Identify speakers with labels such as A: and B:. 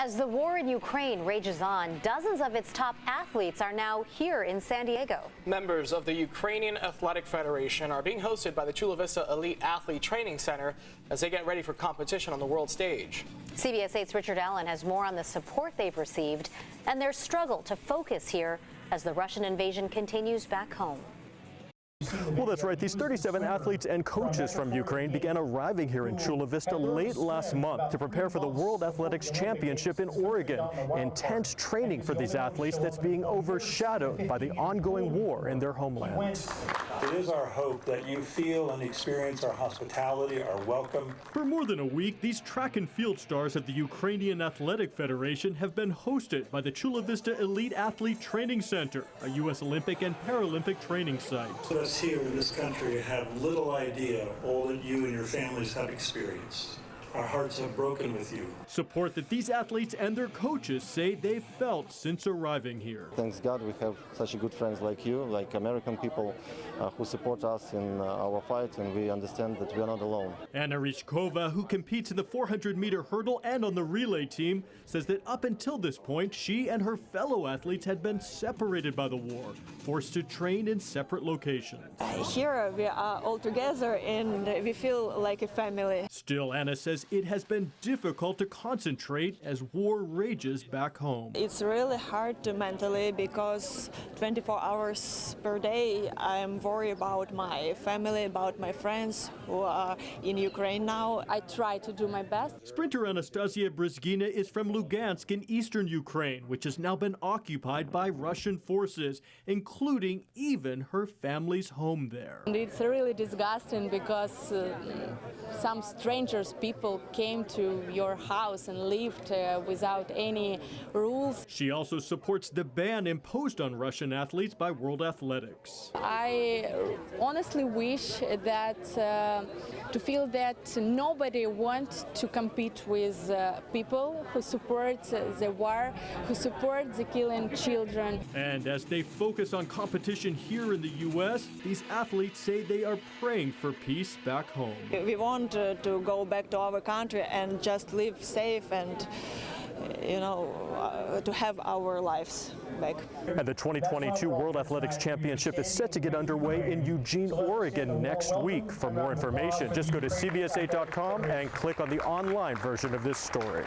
A: As the war in Ukraine rages on, dozens of its top athletes are now here in San Diego.
B: Members of the Ukrainian Athletic Federation are being hosted by the Chula Vista Elite Athlete Training Center as they get ready for competition on the world stage.
A: CBS 8's Richard Allen has more on the support they've received and their struggle to focus here as the Russian invasion continues back home.
C: Well, that's right. These 37 athletes and coaches from Ukraine began arriving here in Chula Vista late last month to prepare for the World Athletics Championship in Oregon. Intense training for these athletes that's being overshadowed by the ongoing war in their homeland.
D: It is our hope that you feel and experience our hospitality, our welcome.
C: For more than a week, these track and field stars at the Ukrainian Athletic Federation have been hosted by the Chula Vista Elite Athlete Training Center, a U.S. Olympic and Paralympic training site.
D: Us here in this country have little idea all that you and your families have experienced. Our hearts have broken with you.
C: Support that these athletes and their coaches say they've felt since arriving here.
E: Thanks God we have such good friends like you, like American people who support us in our fight, and we understand that we are not alone.
C: Anna Rychkova, who competes in the 400-meter hurdle and on the relay team, says that up until this point, she and her fellow athletes had been separated by the war, forced to train in separate locations.
F: Here we are all together and we feel like a family.
C: Still, Anna says it has been difficult to concentrate as war rages back home.
F: It's really hard to mentally because 24 hours per day I'm worried about my family, about my friends who are in Ukraine now. I try to do my best.
C: Sprinter Anastasia Brezgina is from Lugansk in eastern Ukraine, which has now been occupied by Russian forces, including even her family's home there.
F: And it's really disgusting because some strangers, people came to your house and lived without any rules.
C: She also supports the ban imposed on Russian athletes by World Athletics.
F: I honestly wish that to feel that nobody wants to compete with people who support the war, who support the killing children.
C: And as they focus on competition here in the U.S., these athletes say they are praying for peace back home.
F: We want to go back to our country and just live safe and, to have our lives back.
C: And the 2022 World Athletics Championship is set to get underway in Eugene, Oregon next week. For more information, just go to CBS8.com and click on the online version of this story.